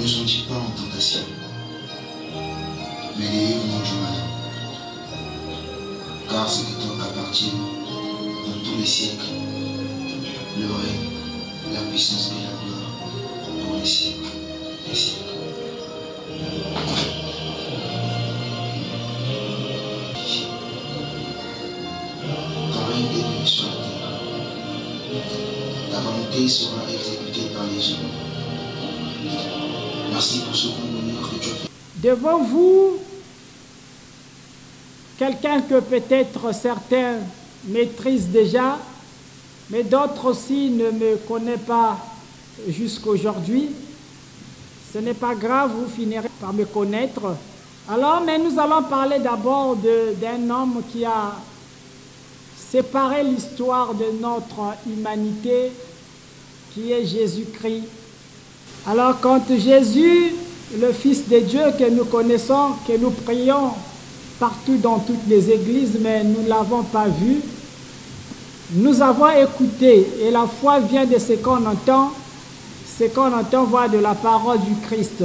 vous endis pas en tentation, mais délivre-nous du malin. Car c'est que toi qu'appartiennent dans tous les siècles le règne, la puissance et la gloire pour les siècles des siècles. Ton règne est venu sur la terre. Ta volonté sera exécutée par les hommes. Merci pour ce grand bonheur que tu as fait. Devant vous, quelqu'un que peut-être certains maîtrisent déjà, mais d'autres aussi ne me connaissent pas jusqu'aujourd'hui. Ce n'est pas grave, vous finirez par me connaître. Alors, mais nous allons parler d'abord d'un homme qui a séparé l'histoire de notre humanité, qui est Jésus-Christ. Alors, quand Jésus, le Fils de Dieu que nous connaissons, que nous prions partout dans toutes les églises, mais nous ne l'avons pas vu, nous avons écouté, et la foi vient de ce qu'on entend voit de la parole du Christ.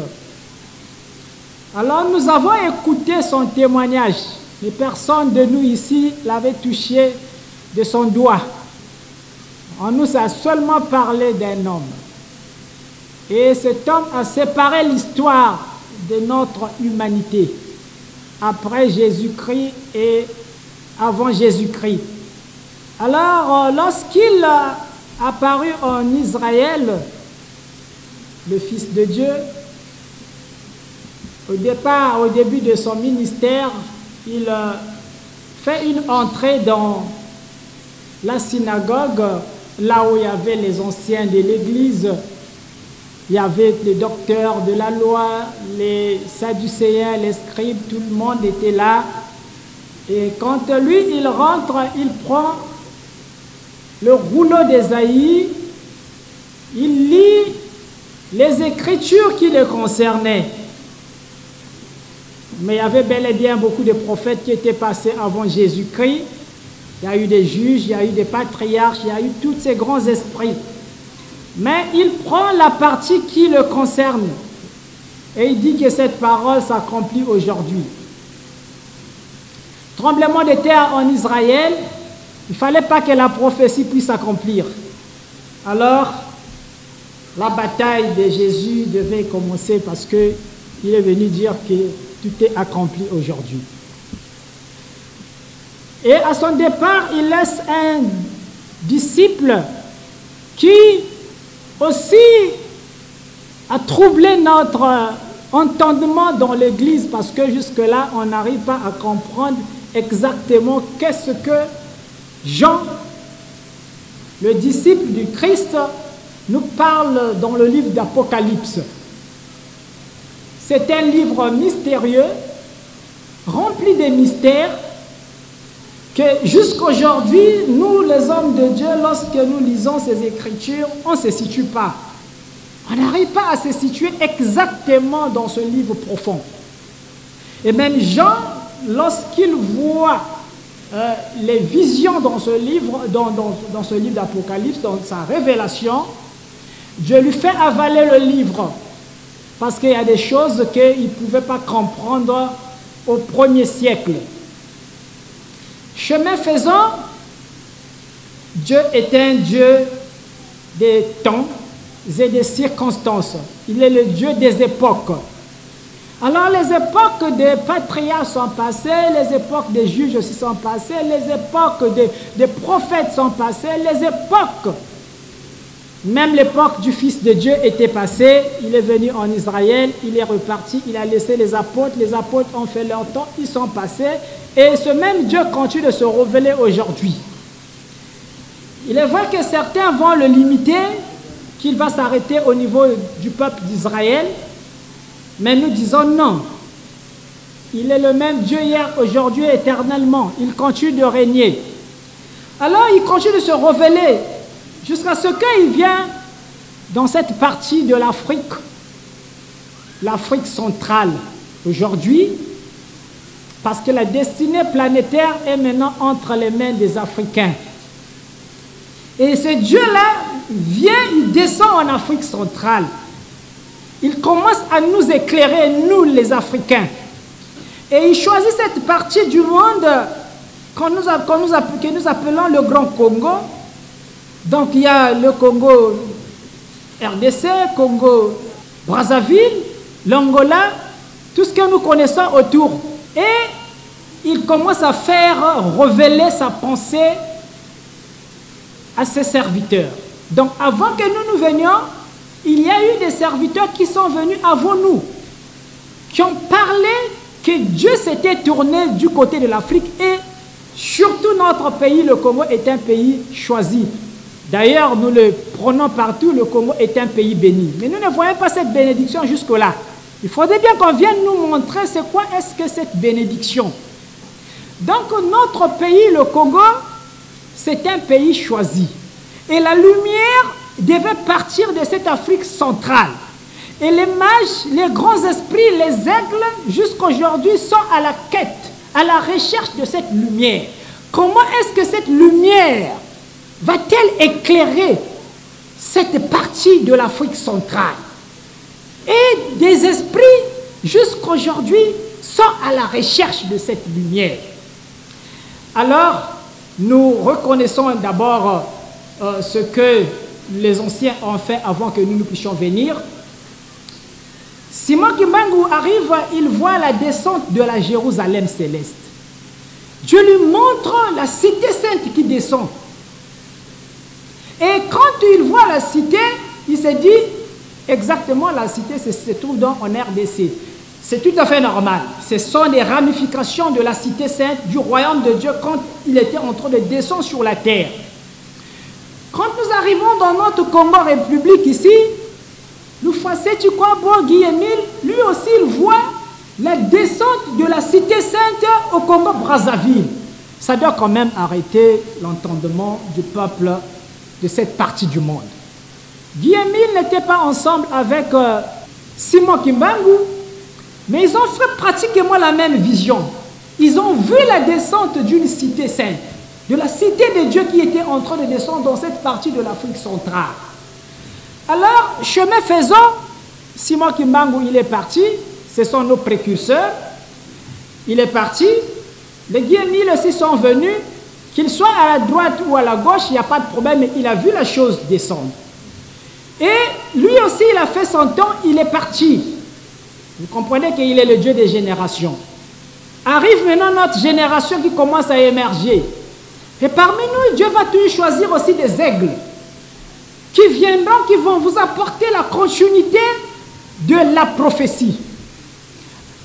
Alors nous avons écouté son témoignage, mais personne de nous ici l'avait touché de son doigt. On nous a seulement parlé d'un homme. Et cet homme a séparé l'histoire de notre humanité, après Jésus-Christ et avant Jésus-Christ. Alors, lorsqu'il a apparu en Israël, le Fils de Dieu, au début de son ministère, il fait une entrée dans la synagogue, là où il y avait les anciens de l'Église. Il y avait les docteurs de la loi, les sadducéens, les scribes, tout le monde était là. Et quand lui, il rentre, il prend le rouleau d'Ésaïe, il lit les écritures qui le concernaient. Mais il y avait bel et bien beaucoup de prophètes qui étaient passés avant Jésus-Christ. Il y a eu des juges, il y a eu des patriarches, il y a eu tous ces grands esprits. Mais il prend la partie qui le concerne. Et il dit que cette parole s'accomplit aujourd'hui. Tremblement de terre en Israël, il ne fallait pas que la prophétie puisse s'accomplir. Alors, la bataille de Jésus devait commencer parce qu'il est venu dire que tout est accompli aujourd'hui. Et à son départ, il laisse un disciple qui aussi a troublé notre entendement dans l'Église parce que jusque-là, on n'arrive pas à comprendre exactement qu'est-ce que Jean, le disciple du Christ, nous parle dans le livre d'Apocalypse. C'est un livre mystérieux, rempli de mystères, que jusqu'aujourd'hui, nous les hommes de Dieu, lorsque nous lisons ces écritures, on ne se situe pas. On n'arrive pas à se situer exactement dans ce livre profond. Et même Jean, lorsqu'il voit les visions dans ce livre, dans ce livre d'Apocalypse, dans sa révélation, Dieu lui fait avaler le livre. Parce qu'il y a des choses qu'il ne pouvait pas comprendre au 1er siècle. Chemin faisant, Dieu est un Dieu des temps et des circonstances. Il est le Dieu des époques. Alors les époques des patriarches sont passées, les époques des juges aussi sont passées, les époques des prophètes sont passées, les époques, même l'époque du Fils de Dieu était passée. Il est venu en Israël, il est reparti, il a laissé les apôtres ont fait leur temps, ils sont passés, et ce même Dieu continue de se révéler aujourd'hui. Il est vrai que certains vont le limiter, qu'il va s'arrêter au niveau du peuple d'Israël, mais nous disons non. Il est le même Dieu hier, aujourd'hui, éternellement. Il continue de régner. Alors il continue de se révéler jusqu'à ce qu'il vienne dans cette partie de l'Afrique, l'Afrique centrale aujourd'hui, parce que la destinée planétaire est maintenant entre les mains des Africains. Et ce Dieu-là vient, il descend en Afrique centrale. il commence à nous éclairer, nous les Africains. Et il choisit cette partie du monde que nous appelons le Grand Congo. Donc il y a le Congo RDC, Congo Brazzaville, l'Angola, tout ce que nous connaissons autour. Et il commence à faire révéler sa pensée à ses serviteurs. Donc avant que nous venions, il y a eu des serviteurs qui sont venus avant nous, qui ont parlé que Dieu s'était tourné du côté de l'Afrique et surtout notre pays, le Congo, est un pays choisi. D'ailleurs, nous le prenons partout, le Congo est un pays béni. Mais nous ne voyons pas cette bénédiction jusque-là. Il faudrait bien qu'on vienne nous montrer c'est quoi est-ce que cette bénédiction. Donc notre pays, le Congo, c'est un pays choisi. Et la lumière devait partir de cette Afrique centrale. Et les mages, les grands esprits, les aigles, jusqu'aujourd'hui sont à la quête, à la recherche de cette lumière. Comment est-ce que cette lumière va-t-elle éclairer cette partie de l'Afrique centrale? Et des esprits, jusqu'aujourd'hui, sont à la recherche de cette lumière. Alors, nous reconnaissons d'abord ce que les anciens ont fait avant que nous puissions venir. Simon Kimbangu arrive, il voit la descente de la Jérusalem céleste. Dieu lui montre la cité sainte qui descend. Et quand il voit la cité, il se dit, exactement la cité se trouve donc en RDC. C'est tout à fait normal. Ce sont les ramifications de la cité sainte du royaume de Dieu quand il était en train de descendre sur la terre. Quand nous arrivons dans notre Congo République ici, nous faisons, tu crois, bon, Guy Émile, lui aussi il voit la descente de la cité sainte au Congo Brazzaville. Ça doit quand même arrêter l'entendement du peuple de cette partie du monde. Guy Émile n'était pas ensemble avec Simon Kimbangu, mais ils ont fait pratiquement la même vision. Ils ont vu la descente d'une cité sainte, de la cité de Dieu qui était en train de descendre dans cette partie de l'Afrique centrale. Alors, chemin faisant, Simon Kimbangu, il est parti, ce sont nos précurseurs, il est parti, les Guy Émile aussi sont venus, qu'ils soient à la droite ou à la gauche, il n'y a pas de problème, mais il a vu la chose descendre. Et lui aussi, il a fait son temps, il est parti. Vous comprenez qu'il est le Dieu des générations. Arrive maintenant notre génération qui commence à émerger. Et parmi nous, Dieu va toujours choisir aussi des aigles qui viendront, qui vont vous apporter la continuité de la prophétie.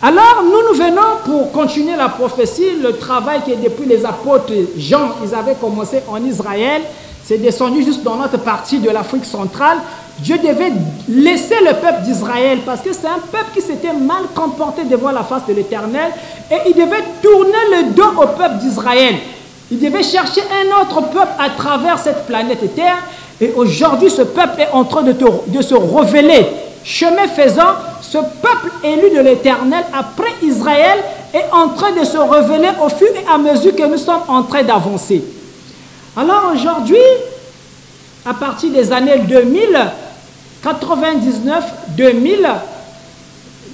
Alors, nous venons pour continuer la prophétie, le travail qui est depuis les apôtres Jean, ils avaient commencé en Israël, c'est descendu juste dans notre partie de l'Afrique centrale. Dieu devait laisser le peuple d'Israël parce que c'est un peuple qui s'était mal comporté devant la face de l'Éternel et il devait tourner le dos au peuple d'Israël. Il devait chercher un autre peuple à travers cette planète Terre et aujourd'hui ce peuple est en train de se révéler. Chemin faisant, ce peuple élu de l'Éternel après Israël est en train de se révéler au fur et à mesure que nous sommes en train d'avancer. Alors aujourd'hui, à partir des années 2000, 99, 2000,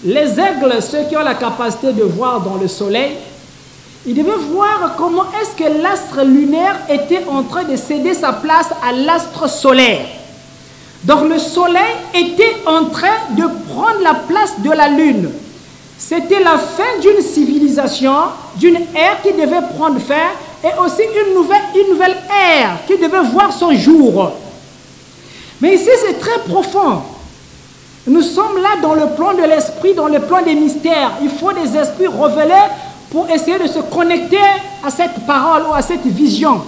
les aigles, ceux qui ont la capacité de voir dans le soleil, ils devaient voir comment est-ce que l'astre lunaire était en train de céder sa place à l'astre solaire. Donc le soleil était en train de prendre la place de la lune. C'était la fin d'une civilisation, d'une ère qui devait prendre fin et aussi une nouvelle ère qui devait voir son jour. Mais ici c'est très profond. Nous sommes là dans le plan de l'esprit, dans le plan des mystères. Il faut des esprits révélés pour essayer de se connecter à cette parole ou à cette vision.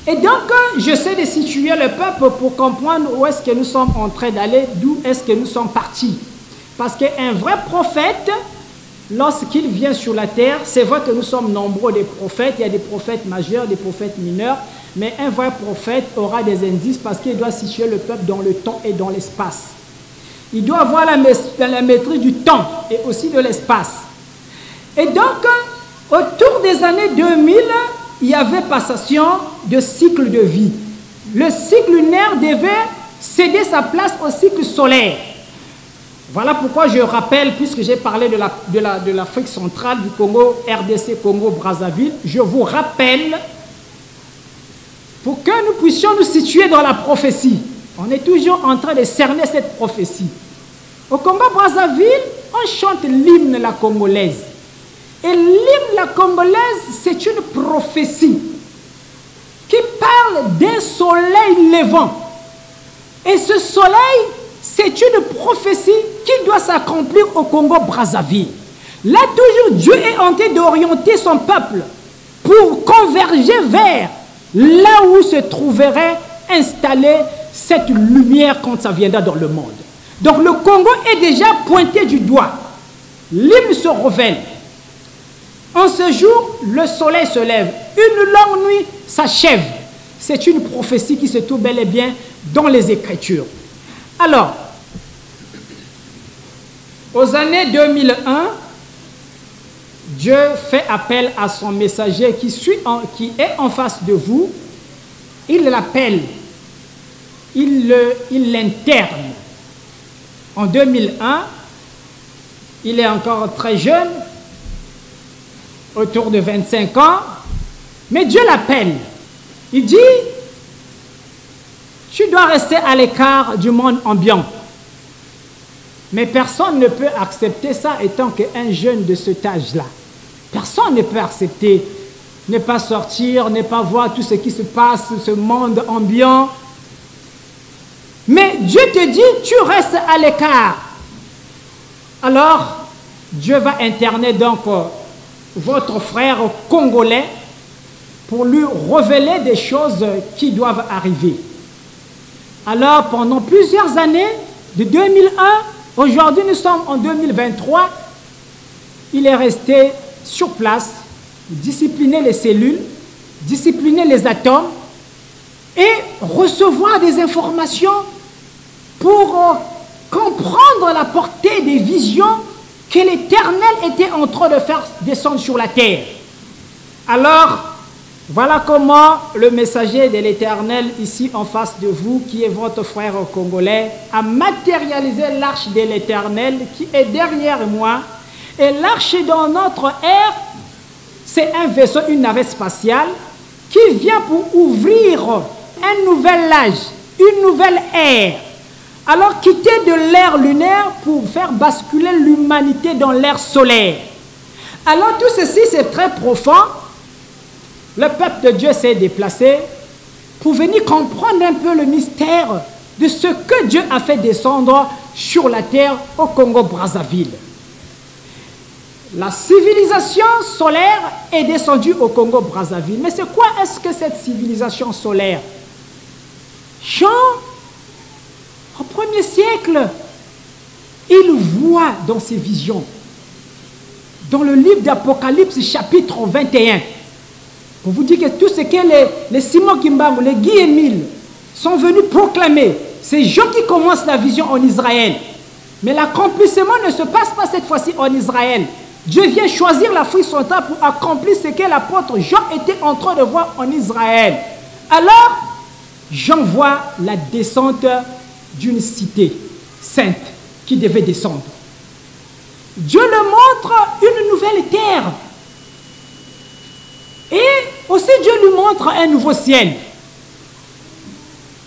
Et donc, j'essaie de situer le peuple pour comprendre où est-ce que nous sommes en train d'aller, d'où est-ce que nous sommes partis. Parce qu'un vrai prophète, lorsqu'il vient sur la terre, c'est vrai que nous sommes nombreux des prophètes, il y a des prophètes majeurs, des prophètes mineurs, mais un vrai prophète aura des indices parce qu'il doit situer le peuple dans le temps et dans l'espace. Il doit avoir la maîtrise du temps et aussi de l'espace. Et donc, autour des années 2000, il y avait passation de cycle de vie. Le cycle lunaire devait céder sa place au cycle solaire. Voilà pourquoi je rappelle, puisque j'ai parlé de l'Afrique centrale, du Congo, RDC, Congo, Brazzaville, je vous rappelle, pour que nous puissions nous situer dans la prophétie. On est toujours en train de cerner cette prophétie. Au Congo, Brazzaville, on chante l'hymne la congolaise. Et l'hymne la congolaise, c'est une prophétie qui parle d'un soleil levant. Et ce soleil, c'est une prophétie qui doit s'accomplir au Congo-Brazzaville. Là, toujours, Dieu est en train d'orienter son peuple pour converger vers là où se trouverait installée cette lumière quand ça viendra dans le monde. Donc le Congo est déjà pointé du doigt. L'hymne se révèle. En ce jour, le soleil se lève. Une longue nuit s'achève. C'est une prophétie qui se trouve bel et bien dans les Écritures. Alors, aux années 2001, Dieu fait appel à son messager qui est en face de vous. Il l'appelle, il l'interne. En 2001, il est encore très jeune, autour de 25 ans, mais Dieu l'appelle. Il dit, tu dois rester à l'écart du monde ambiant. Mais personne ne peut accepter ça étant qu'un jeune de cet âge-là. Personne ne peut accepter, ne pas sortir, ne pas voir tout ce qui se passe, ce monde ambiant. Mais Dieu te dit, tu restes à l'écart. Alors, Dieu va interner donc votre frère congolais pour lui révéler des choses qui doivent arriver. Alors, pendant plusieurs années, de 2001, aujourd'hui nous sommes en 2023, il est resté sur place, discipliner les cellules, discipliner les atomes et recevoir des informations pour comprendre la portée des visions que l'Éternel était en train de faire descendre sur la terre. Alors, voilà comment le messager de l'Éternel, ici en face de vous, qui est votre frère congolais, a matérialisé l'arche de l'Éternel qui est derrière moi. Et l'arche dans notre ère, c'est un vaisseau, une navette spatiale, qui vient pour ouvrir un nouvel âge, une nouvelle ère. Alors quitter de l'ère lunaire pour faire basculer l'humanité dans l'ère solaire. Alors tout ceci c'est très profond. Le peuple de Dieu s'est déplacé pour venir comprendre un peu le mystère de ce que Dieu a fait descendre sur la terre au Congo-Brazzaville. La civilisation solaire est descendue au Congo-Brazzaville. Mais c'est quoi est-ce que cette civilisation solaire? Jean, au 1er siècle, il voit dans ses visions, dans le livre d'Apocalypse chapitre 21, pour vous dire que tout ce que les Simon Kimbangu, les Guy Émile sont venus proclamer, c'est Jean qui commence la vision en Israël. Mais l'accomplissement ne se passe pas cette fois-ci en Israël. Dieu vient choisir l'Afrique centrale pour accomplir ce que l'apôtre Jean était en train de voir en Israël. Alors, Jean voit la descente d'une cité sainte qui devait descendre. Dieu le montre une nouvelle terre. Et aussi Dieu lui montre un nouveau ciel.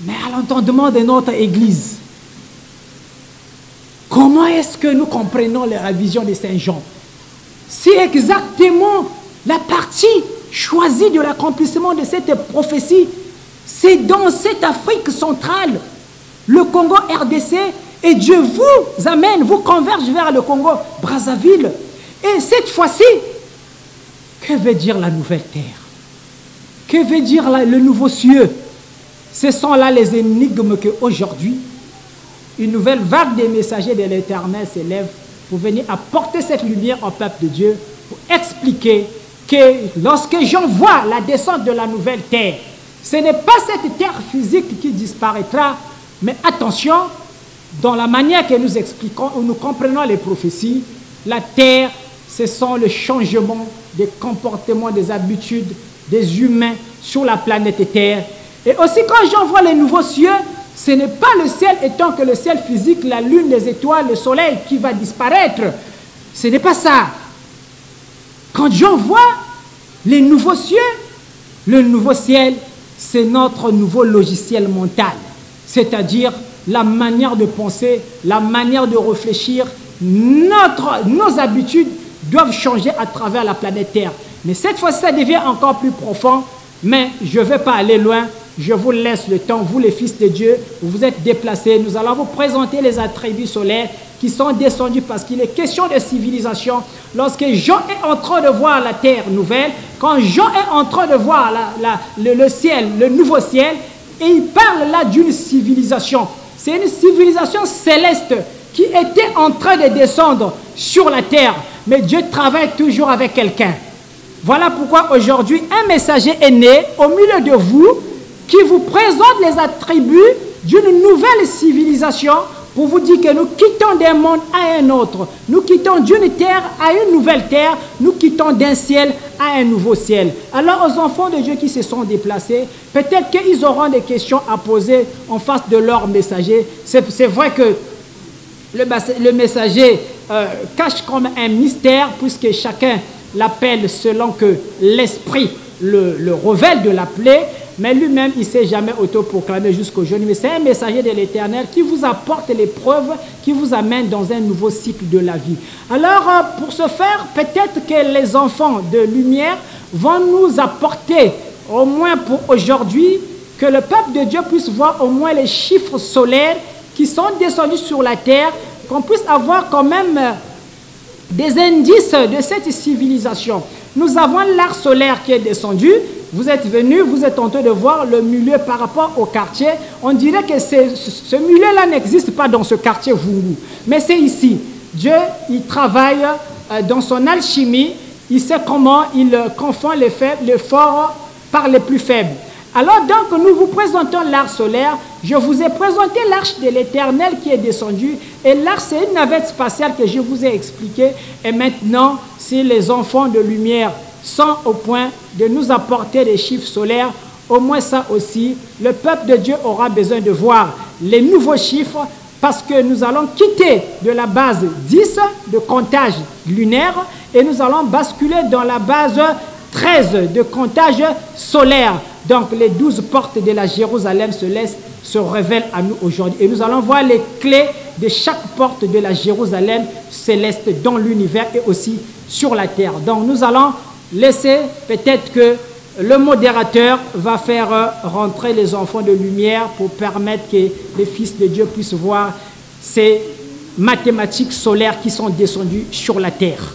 Mais à l'entendement de notre Église, comment est-ce que nous comprenons la vision de Saint Jean? C'est exactement la partie choisie de l'accomplissement de cette prophétie. C'est dans cette Afrique centrale, le Congo RDC, et Dieu vous amène, vous converge vers le Congo Brazzaville. Et cette fois-ci, que veut dire la nouvelle terre? Que veut dire le nouveau cieux? Ce sont là les énigmes qu'aujourd'hui, une nouvelle vague des messagers de l'Éternel s'élève pour venir apporter cette lumière au peuple de Dieu, pour expliquer que lorsque Jean voit la descente de la nouvelle terre, ce n'est pas cette terre physique qui disparaîtra, mais attention, dans la manière que nous expliquons, où nous comprenons les prophéties, la terre, ce sont le changement des comportements, des habitudes des humains sur la planète Terre. Et aussi quand Jean voit les nouveaux cieux, Ce n'est pas le ciel étant que le ciel physique, la lune, les étoiles, le soleil qui va disparaître. Ce n'est pas ça. Quand Jean voit les nouveaux cieux, le nouveau ciel, c'est notre nouveau logiciel mental. C'est-à-dire la manière de penser, la manière de réfléchir. Nos habitudes doivent changer à travers la planète Terre. Mais cette fois-ci, ça devient encore plus profond. Mais je ne vais pas aller loin. Je vous laisse le temps, vous les fils de Dieu, vous vous êtes déplacés. Nous allons vous présenter les attributs solaires qui sont descendus parce qu'il est question de civilisation. Lorsque Jean est en train de voir la terre nouvelle, quand Jean est en train de voir le ciel, le nouveau ciel, et il parle là d'une civilisation. C'est une civilisation céleste qui était en train de descendre sur la terre. Mais Dieu travaille toujours avec quelqu'un. Voilà pourquoi aujourd'hui, un messager est né au milieu de vous qui vous présente les attributs d'une nouvelle civilisation pour vous dire que nous quittons d'un monde à un autre. Nous quittons d'une terre à une nouvelle terre. Nous quittons d'un ciel à un nouveau ciel. Alors aux enfants de Dieu qui se sont déplacés, peut-être qu'ils auront des questions à poser en face de leur messager. C'est vrai que le messager cache comme un mystère puisque chacun l'appelle selon que l'esprit le révèle de l'appeler. Mais lui-même, il ne s'est jamais autoproclamé jusqu'aujourd'hui. Mais c'est un messager de l'Éternel qui vous apporte les preuves, qui vous amène dans un nouveau cycle de la vie. Alors, pour ce faire, peut-être que les enfants de lumière vont nous apporter, au moins pour aujourd'hui, que le peuple de Dieu puisse voir au moins les chiffres solaires qui sont descendus sur la terre, qu'on puisse avoir quand même des indices de cette civilisation. Nous avons l'art solaire qui est descendu. Vous êtes venus, vous êtes en train de voir le milieu par rapport au quartier. On dirait que ce milieu-là n'existe pas dans ce quartier Vungu. Mais c'est ici. Dieu, il travaille dans son alchimie. Il sait comment il confond les faibles, les forts par les plus faibles. Alors donc, nous vous présentons l'art solaire. Je vous ai présenté l'arche de l'Éternel qui est descendue. Et l'arche, c'est une navette spatiale que je vous ai expliqué. Et maintenant, si les enfants de lumière sont au point de nous apporter des chiffres solaires, au moins ça aussi, le peuple de Dieu aura besoin de voir les nouveaux chiffres parce que nous allons quitter de la base 10 de comptage lunaire et nous allons basculer dans la base 13 de comptage solaire. Donc les 12 portes de la Jérusalem céleste se révèlent à nous aujourd'hui. Et nous allons voir les clés de chaque porte de la Jérusalem céleste dans l'univers et aussi sur la terre. Donc nous allons laisser, peut-être que le modérateur va faire rentrer les enfants de lumière pour permettre que les fils de Dieu puissent voir ces mathématiques solaires qui sont descendues sur la terre.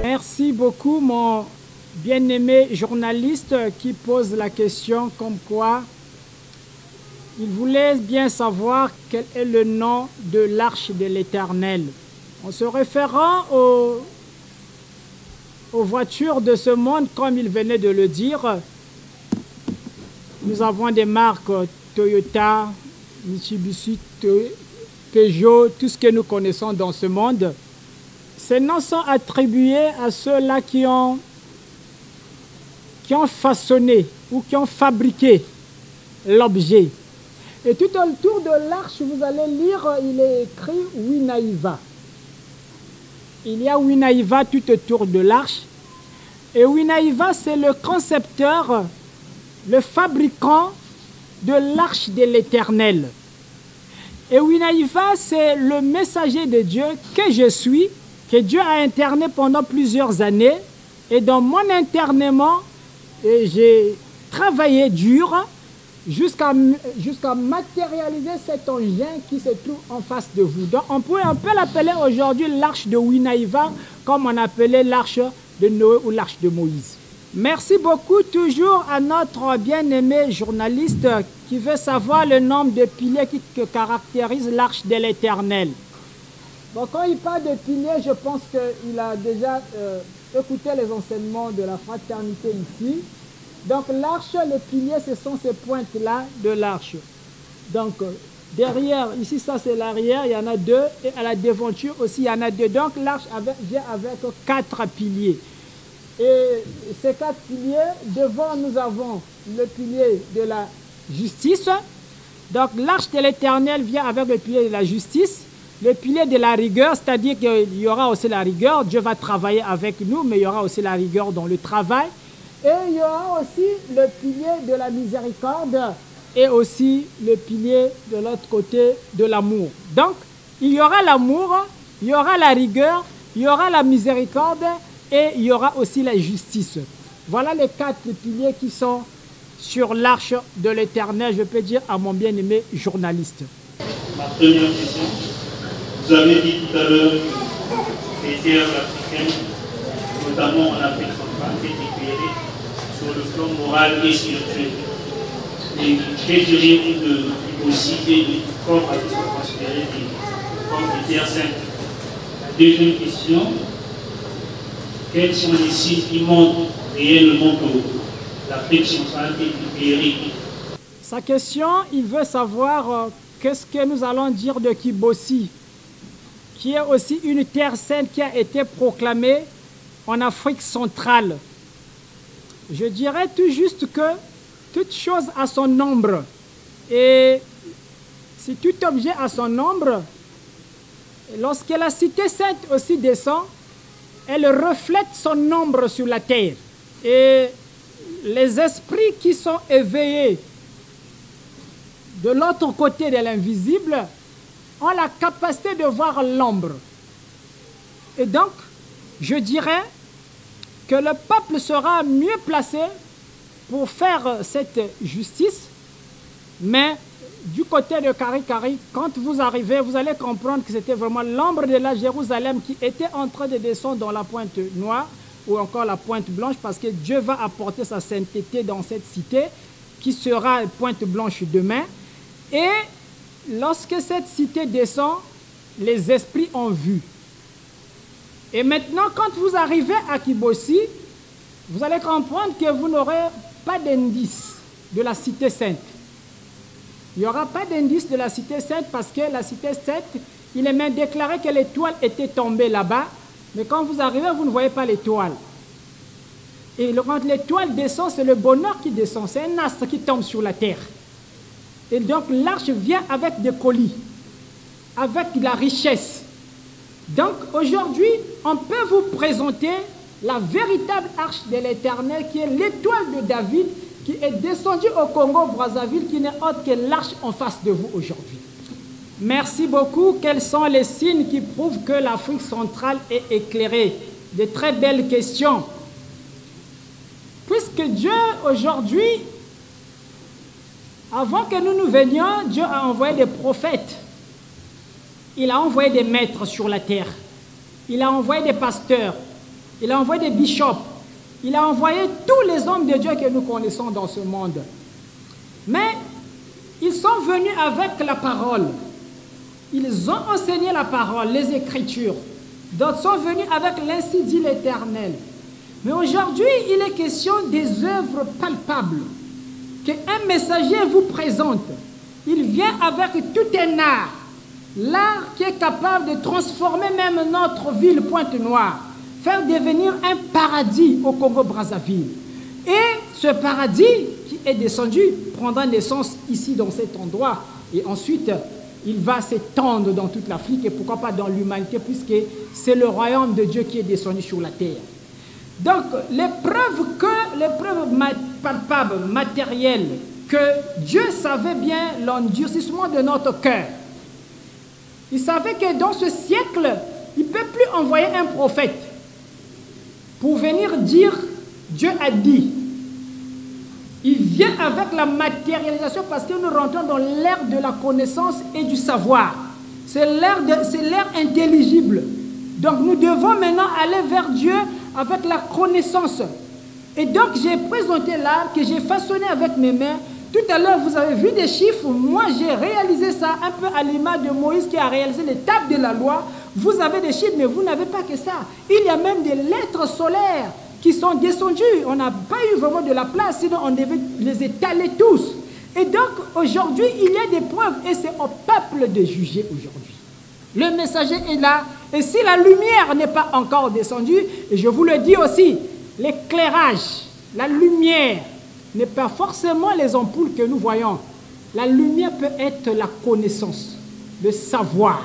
Merci beaucoup, mon bien-aimé journaliste qui pose la question comme quoi il voulait bien savoir quel est le nom de l'arche de l'Éternel. En se référant aux voitures de ce monde, comme il venait de le dire, nous avons des marques Toyota, Mitsubishi, Peugeot, tout ce que nous connaissons dans ce monde. Ces noms sont attribués à ceux-là qui ont façonné ou qui ont fabriqué l'objet. Et tout autour de l'arche, vous allez lire, il est écrit Winaïva. Il y a Winaïva tout autour de l'arche. Et Winaïva, c'est le concepteur, le fabricant de l'arche de l'Éternel. Et Winaïva, c'est le messager de Dieu que je suis, que Dieu a interné pendant plusieurs années. Et dans mon internement, et j'ai travaillé dur jusqu'à matérialiser cet engin qui se trouve en face de vous. Donc on peut l'appeler aujourd'hui l'arche de Winaïva, comme on appelait l'arche de Noé ou l'arche de Moïse. Merci beaucoup toujours à notre bien-aimé journaliste qui veut savoir le nombre de piliers qui caractérisent l'arche de l'Éternel. Bon, quand il parle de piliers, je pense qu'il a déjà écouté les enseignements de la fraternité ici. Donc l'arche, les piliers, ce sont ces pointes-là de l'arche. Donc derrière, ici ça c'est l'arrière, il y en a 2, et à la devanture aussi il y en a 2. Donc l'arche vient avec 4 piliers. Et ces 4 piliers, devant nous avons le pilier de la justice. Donc l'arche de l'Éternel vient avec le pilier de la justice, le pilier de la rigueur, c'est-à-dire qu'il y aura aussi la rigueur. Dieu va travailler avec nous, mais il y aura aussi la rigueur dans le travail. Et il y aura aussi le pilier de la miséricorde et aussi le pilier de l'autre côté de l'amour. Donc, il y aura l'amour, il y aura la rigueur, il y aura la miséricorde et il y aura aussi la justice. Voilà les 4 piliers qui sont sur l'arche de l'Éternel, je peux dire à mon bien-aimé journaliste. Ma première question, vous avez dit tout à l'heure que les terres africaines, notamment en Afrique centrale, étaient éclairées sur le plan moral et spirituel. Et que diriez-vous de aussi et du corps à qui sont transférés des corps des terres saintes? La deuxième question, quels sont les signes qui montrent réellement que l'Afrique centrale est éclairée? Sa question, il veut savoir qu'est-ce que nous allons dire de Kibossi, qui est aussi une terre sainte qui a été proclamée en Afrique centrale. Je dirais tout juste que toute chose a son nombre. Et si tout objet a son nombre, lorsque la cité sainte aussi descend, elle reflète son nombre sur la terre. Et les esprits qui sont éveillés de l'autre côté de l'invisible ont la capacité de voir l'ombre. Et donc, je dirais que le peuple sera mieux placé pour faire cette justice, mais du côté de Kari-Kari, quand vous arrivez, vous allez comprendre que c'était vraiment l'ombre de la Jérusalem qui était en train de descendre dans la pointe noire ou encore la pointe blanche, parce que Dieu va apporter sa sainteté dans cette cité qui sera pointe blanche demain. Et lorsque cette cité descend, les esprits ont vu. Et maintenant, quand vous arrivez à Kibossi, vous allez comprendre que vous n'aurez pas d'indice de la cité sainte. Il n'y aura pas d'indice de la cité sainte parce que la cité sainte, il est même déclaré que l'étoile était tombée là-bas, mais quand vous arrivez, vous ne voyez pas l'étoile. Et quand l'étoile descend, c'est le bonheur qui descend, c'est un astre qui tombe sur la terre. Et donc l'arche vient avec des colis, avec la richesse. Donc aujourd'hui, on peut vous présenter la véritable arche de l'Éternel qui est l'étoile de David qui est descendue au Congo-Brazzaville, qui n'est autre que l'arche en face de vous aujourd'hui. Merci beaucoup. Quels sont les signes qui prouvent que l'Afrique centrale est éclairée? De très belles questions. Puisque Dieu aujourd'hui, avant que nous venions, Dieu a envoyé des prophètes. Il a envoyé des maîtres sur la terre. Il a envoyé des pasteurs. Il a envoyé des bishops. Il a envoyé tous les hommes de Dieu que nous connaissons dans ce monde. Mais ils sont venus avec la parole. Ils ont enseigné la parole, les Écritures. D'autres sont venus avec l'ainsi dit l'Éternel. Mais aujourd'hui, il est question des œuvres palpables qu'un messager vous présente. Il vient avec tout un art. L'art qui est capable de transformer même notre ville Pointe-Noire, faire devenir un paradis au Congo-Brazzaville. Et ce paradis qui est descendu prendra naissance ici dans cet endroit. Et ensuite, il va s'étendre dans toute l'Afrique et pourquoi pas dans l'humanité, puisque c'est le royaume de Dieu qui est descendu sur la terre. Donc, les preuves palpables, matérielles, que Dieu savait bien l'endurcissement de notre cœur. Il savait que dans ce siècle, il ne peut plus envoyer un prophète pour venir dire Dieu a dit. vient avec la matérialisation parce que nous rentrons dans l'ère de la connaissance et du savoir. C'est l'ère intelligible. Donc nous devons maintenant aller vers Dieu avec la connaissance. Et donc j'ai présenté l'art que j'ai façonné avec mes mains. Tout à l'heure, vous avez vu des chiffres. Moi, j'ai réalisé ça un peu à l'image de Moïse qui a réalisé les tables de la loi. Vous avez des chiffres, mais vous n'avez pas que ça. Il y a même des lettres solaires qui sont descendues. On n'a pas eu vraiment de la place, sinon on devait les étaler tous. Et donc, aujourd'hui, il y a des preuves et c'est au peuple de juger aujourd'hui. Le messager est là. Et si la lumière n'est pas encore descendue, et je vous le dis aussi, l'éclairage, la lumière, n'est pas forcément les ampoules que nous voyons. La lumière peut être la connaissance, le savoir.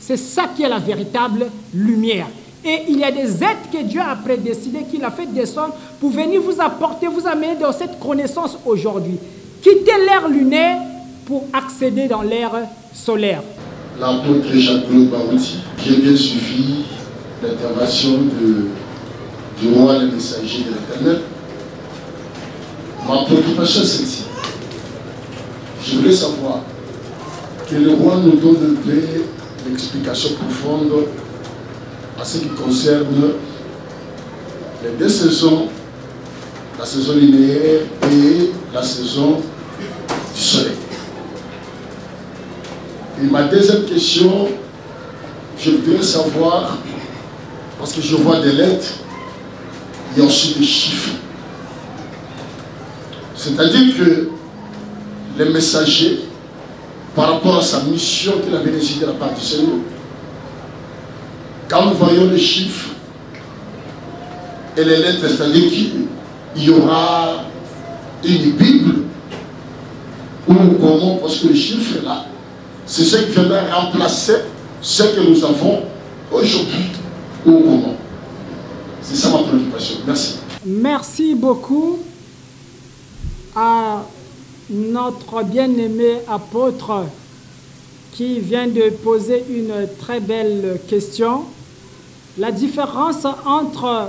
C'est ça qui est la véritable lumière. Et il y a des êtres que Dieu a prédestinés, qu'il a fait descendre pour venir vous apporter, vous amener dans cette connaissance aujourd'hui. Quittez l'ère lunaire pour accéder dans l'ère solaire. L'apôtre Jacques-Claude Barouti, qui a bien suivi l'intervention du roi, le messager de l'Éternel. Ma préoccupation, c'est ici. Je voulais savoir que le roi nous donne l'explication profonde à ce qui concerne les deux saisons, la saison linéaire et la saison du soleil. Et ma deuxième question, je voudrais savoir, parce que je vois des lettres, il y a aussi des chiffres. C'est-à-dire que les messagers, par rapport à sa mission qu'il avait décidé de la part du Seigneur, quand nous voyons les chiffres et les lettres, c'est-à-dire qu'il y aura une Bible, ou comment, parce que les chiffres là, c'est ce qui viendra remplacer ce que nous avons aujourd'hui, ou comment. C'est ça ma préoccupation. Merci. Merci beaucoup à notre bien-aimé apôtre qui vient de poser une très belle question. La différence entre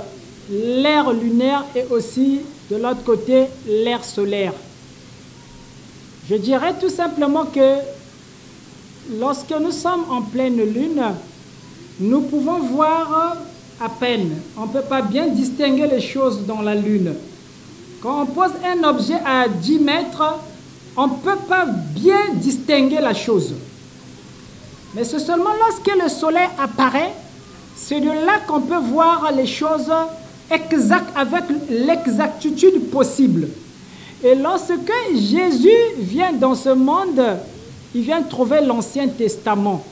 l'ère lunaire et aussi de l'autre côté l'ère solaire. Je dirais tout simplement que lorsque nous sommes en pleine lune, nous pouvons voir à peine. On ne peut pas bien distinguer les choses dans la lune. Quand on pose un objet à 10 mètres, on ne peut pas bien distinguer la chose. Mais c'est seulement lorsque le soleil apparaît, c'est de là qu'on peut voir les choses exactes avec l'exactitude possible. Et lorsque Jésus vient dans ce monde, il vient trouver l'Ancien Testament.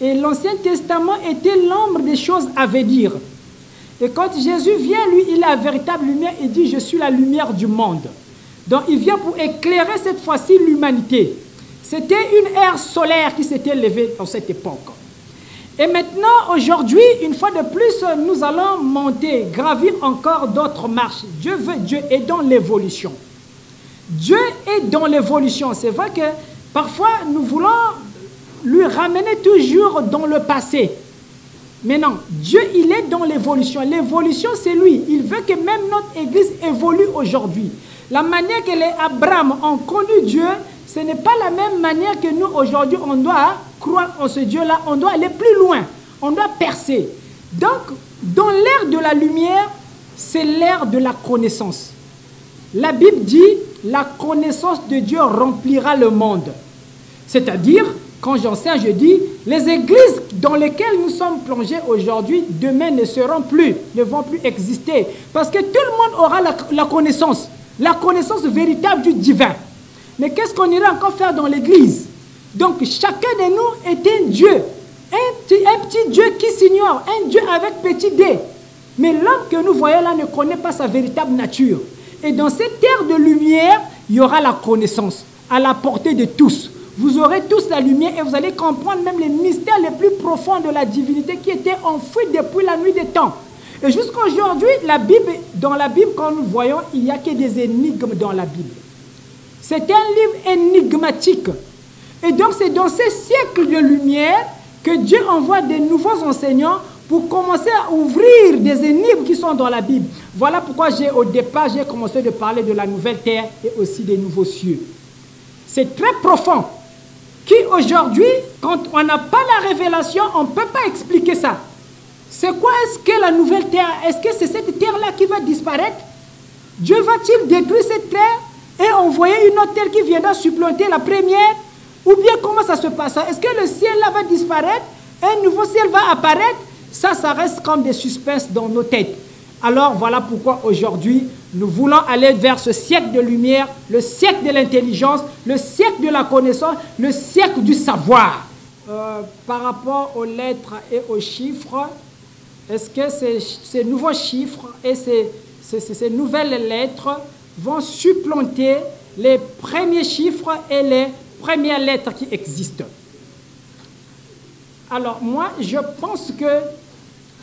Et l'Ancien Testament était l'ombre des choses à venir. Et quand Jésus vient, lui, il est la véritable lumière. Il dit, je suis la lumière du monde. Donc, il vient pour éclairer cette fois-ci l'humanité. C'était une ère solaire qui s'était levée dans cette époque. Et maintenant, aujourd'hui, une fois de plus, nous allons monter, gravir encore d'autres marches. Dieu est dans l'évolution. Dieu est dans l'évolution. C'est vrai que parfois, nous voulons lui ramener toujours dans le passé. Mais non, Dieu, il est dans l'évolution. L'évolution, c'est lui. Il veut que même notre Église évolue aujourd'hui. La manière que les Abraham ont connu Dieu, ce n'est pas la même manière que nous, aujourd'hui, on doit croire en ce Dieu-là. On doit aller plus loin. On doit percer. Donc, dans l'ère de la lumière, c'est l'ère de la connaissance. La Bible dit, la connaissance de Dieu remplira le monde. C'est-à-dire, quand j'enseigne, je dis, les églises dans lesquelles nous sommes plongés aujourd'hui, demain ne seront plus, ne vont plus exister. Parce que tout le monde aura la connaissance véritable du divin. Mais qu'est-ce qu'on ira encore faire dans l'église? Donc chacun de nous est un Dieu. Un petit Dieu qui s'ignore, un Dieu avec petit d. Mais l'homme que nous voyons là ne connaît pas sa véritable nature. Et dans cette ère de lumière, il y aura la connaissance à la portée de tous. Vous aurez tous la lumière et vous allez comprendre même les mystères les plus profonds de la divinité qui étaient enfouis depuis la nuit des temps. Et jusqu'à aujourd'hui, dans la Bible, quand nous voyons, il n'y a que des énigmes dans la Bible. C'est un livre énigmatique. Et donc c'est dans ces siècles de lumière que Dieu envoie des nouveaux enseignants pour commencer à ouvrir des énigmes qui sont dans la Bible. Voilà pourquoi au départ, j'ai commencé de parler de la nouvelle terre et aussi des nouveaux cieux. C'est très profond. Qui aujourd'hui, quand on n'a pas la révélation, on ne peut pas expliquer ça. C'est quoi est-ce que la nouvelle terre? Est-ce que c'est cette terre-là qui va disparaître? Dieu va-t-il détruire cette terre et envoyer une autre terre qui viendra supplanter la première? Ou bien comment ça se passe? Est-ce que le ciel là va disparaître? Un nouveau ciel va apparaître? Ça reste comme des suspens dans nos têtes. Alors voilà pourquoi aujourd'hui, nous voulons aller vers ce siècle de lumière, le siècle de l'intelligence, le siècle de la connaissance, le siècle du savoir. Par rapport aux lettres et aux chiffres, est-ce que ces nouveaux chiffres et ces nouvelles lettres vont supplanter les premiers chiffres et les premières lettres qui existent? Alors moi, je pense que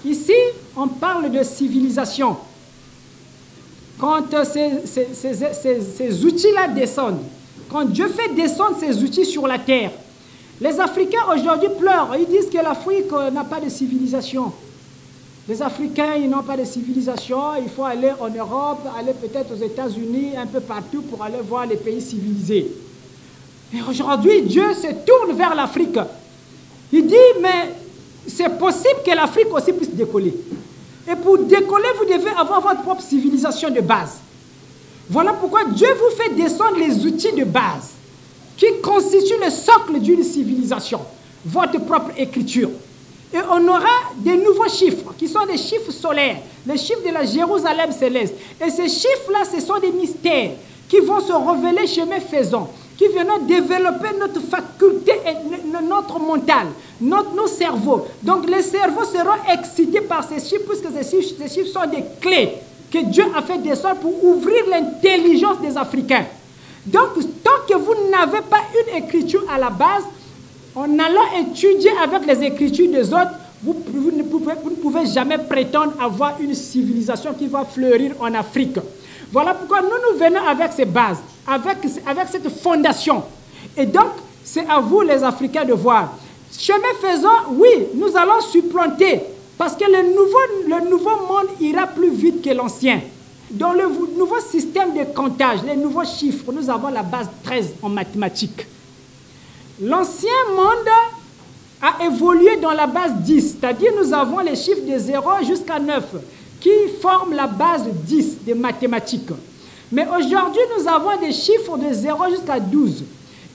ici, on parle de civilisation. Quand ces outils-là descendent, quand Dieu fait descendre ces outils sur la terre, les Africains aujourd'hui pleurent. Ils disent que l'Afrique n'a pas de civilisation. Les Africains, ils n'ont pas de civilisation. Il faut aller en Europe, aller peut-être aux États-Unis, un peu partout pour aller voir les pays civilisés. Et aujourd'hui, Dieu se tourne vers l'Afrique. Il dit, mais c'est possible que l'Afrique aussi puisse décoller. Et pour décoller, vous devez avoir votre propre civilisation de base. Voilà pourquoi Dieu vous fait descendre les outils de base qui constituent le socle d'une civilisation, votre propre écriture. Et on aura des nouveaux chiffres qui sont des chiffres solaires, les chiffres de la Jérusalem céleste. Et ces chiffres-là, ce sont des mystères qui vont se révéler chemin faisant, qui viendront développer notre faculté et notre mental, nos cerveaux. Donc les cerveaux seront excités par ces chiffres, puisque ces chiffres sont des clés que Dieu a fait descendre pour ouvrir l'intelligence des Africains. Donc tant que vous n'avez pas une écriture à la base, en allant étudier avec les écritures des autres, vous ne pouvez jamais prétendre avoir une civilisation qui va fleurir en Afrique. Voilà pourquoi nous venons avec ces bases, avec cette fondation. Et donc, c'est à vous les Africains de voir. Chemin faisant, oui, nous allons supplanter, parce que le nouveau monde ira plus vite que l'ancien. Dans le nouveau système de comptage, les nouveaux chiffres, nous avons la base 13 en mathématiques. L'ancien monde a évolué dans la base 10, c'est-à-dire nous avons les chiffres de 0 jusqu'à 9 qui forment la base 10 des mathématiques. Mais aujourd'hui, nous avons des chiffres de 0 jusqu'à 12.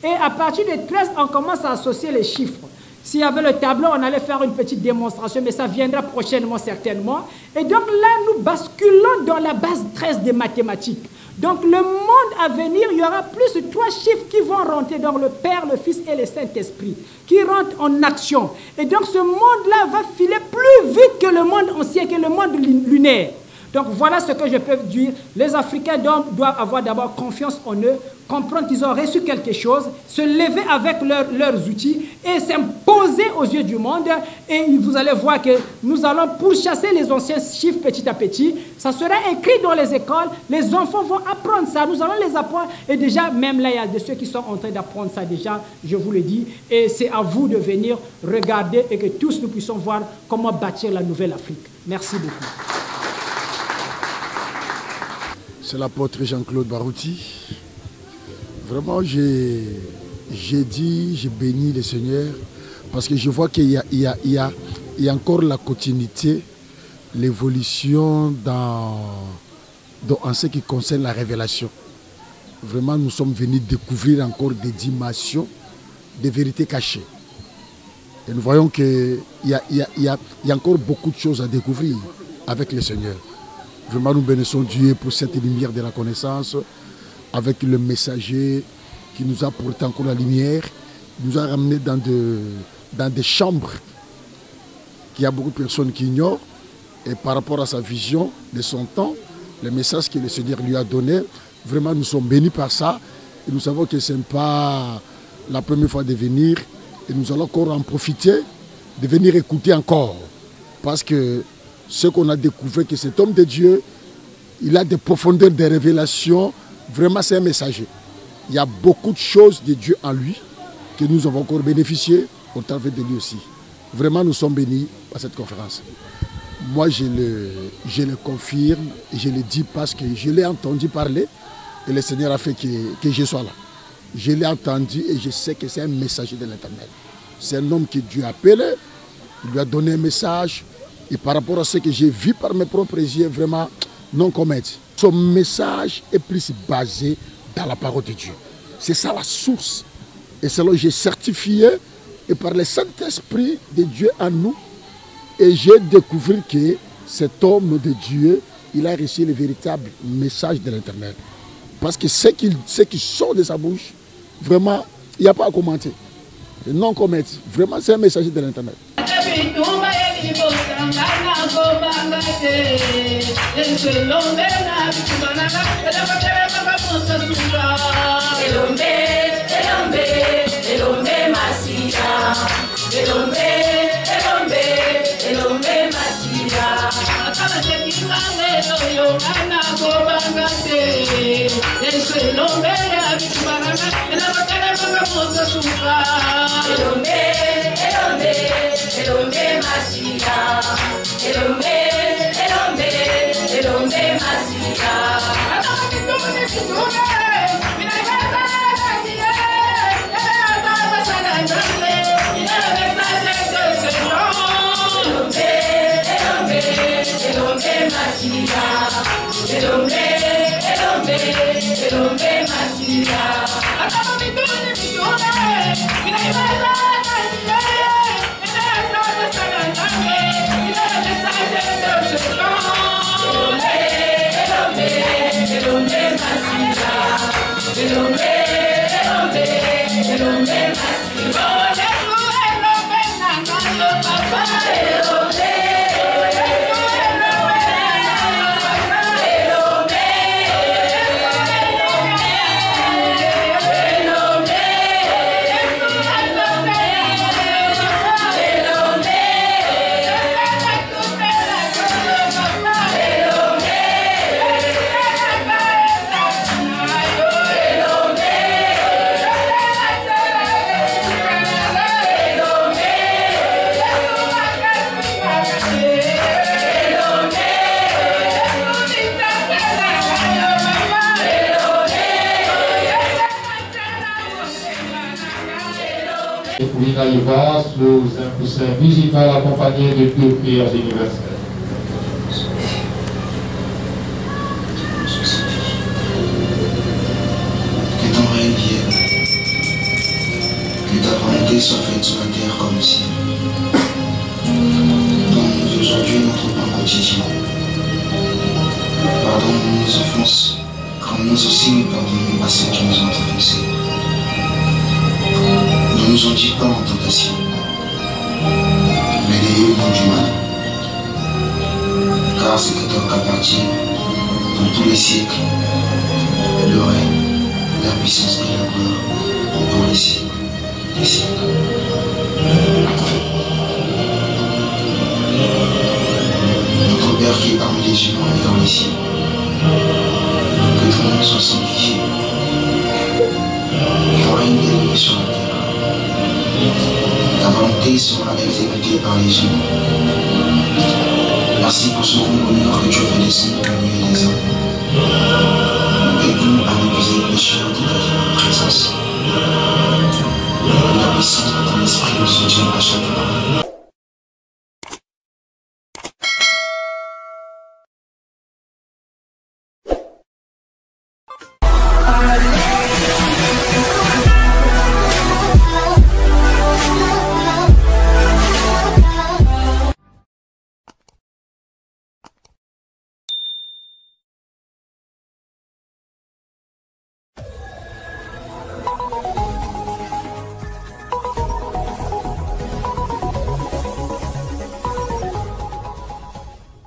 Et à partir de 13, on commence à associer les chiffres. S'il y avait le tableau, on allait faire une petite démonstration, mais ça viendra prochainement certainement. Et donc là, nous basculons dans la base 13 des mathématiques. Donc le monde à venir, il y aura plus de 3 chiffres qui vont rentrer dans le Père, le Fils et le Saint-Esprit, qui rentrent en action. Et donc ce monde-là va filer plus vite que le monde ancien, que le monde lunaire. Donc voilà ce que je peux dire. Les Africains doivent avoir d'abord confiance en eux, comprendre qu'ils ont reçu quelque chose, se lever avec leurs outils et s'imposer aux yeux du monde. Et vous allez voir que nous allons pourchasser les anciens chiffres petit à petit. Ça sera écrit dans les écoles. Les enfants vont apprendre ça. Nous allons les apprendre. Et déjà, même là, il y a de ceux qui sont en train d'apprendre ça déjà, je vous le dis. Et c'est à vous de venir regarder et que tous nous puissions voir comment bâtir la nouvelle Afrique. Merci beaucoup. C'est l'apôtre Jean-Claude Barouti. Vraiment, j'ai béni le Seigneur parce que je vois qu'il y a encore la continuité, l'évolution en ce qui concerne la révélation. Vraiment, nous sommes venus découvrir encore des dimensions, des vérités cachées. Et nous voyons qu'il y a encore beaucoup de choses à découvrir avec le Seigneur. Vraiment, nous bénissons Dieu pour cette lumière de la connaissance, avec le messager qui nous a apporté encore la lumière, il nous a ramenés dans des chambres qu'il y a beaucoup de personnes qui ignorent. Et par rapport à sa vision de son temps, le message que le Seigneur lui a donné, vraiment nous sommes bénis par ça. Et nous savons que ce n'est pas la première fois de venir. Et nous allons encore en profiter, de venir écouter encore. Parce que ce qu'on a découvert, que cet homme de Dieu, il a des profondeurs de révélation. Vraiment, c'est un messager. Il y a beaucoup de choses de Dieu en lui que nous avons encore bénéficié au travers de lui aussi. Vraiment, nous sommes bénis par cette conférence. Moi, je le confirme et je le dis parce que je l'ai entendu parler et le Seigneur a fait que je sois là. Je l'ai entendu et je sais que c'est un messager de l'Éternel. C'est un homme que Dieu a appelé, il lui a donné un message et par rapport à ce que j'ai vu par mes propres yeux, vraiment, non commettre. Son message est plus basé dans la parole de Dieu. C'est ça la source. Et c'est là que j'ai certifié et par le Saint-Esprit de Dieu en nous. Et j'ai découvert que cet homme de Dieu, il a reçu le véritable message de l'Éternel. Parce que ce qui sort de sa bouche, vraiment, il n'y a pas à commenter. C'est non commettre. Vraiment, c'est un messager de l'Éternel. Pour Inaïva, sous un coussin musical accompagné de deux prières universelles. Que ton règne vienne, que ta volonté soit faite sur la terre comme au ciel. Donne-nous aujourd'hui notre pain quotidien. Pardonne-nous nos offenses, comme nous aussi nous pardonnons à ceux qui nous ont offensés. Ne nous enduis pas en tentation, mais délivre-nous du mal. Car c'est que toi qu'appartient, dans tous les siècles, le règne, la puissance et la gloire, pour les siècles des siècles. Notre Père qui est parmi les humains et dans les cieux, que ton nom soit sanctifié, ton règne est venu sur la terre. Ta volonté sera exécutée par les humains. Merci pour ce grand bonheur que tu as fait descendre au milieu des hommes. Aide-nous à ne plus être pécheurs de ta divine présence. La puissance de ton esprit nous soutient à chaque fois.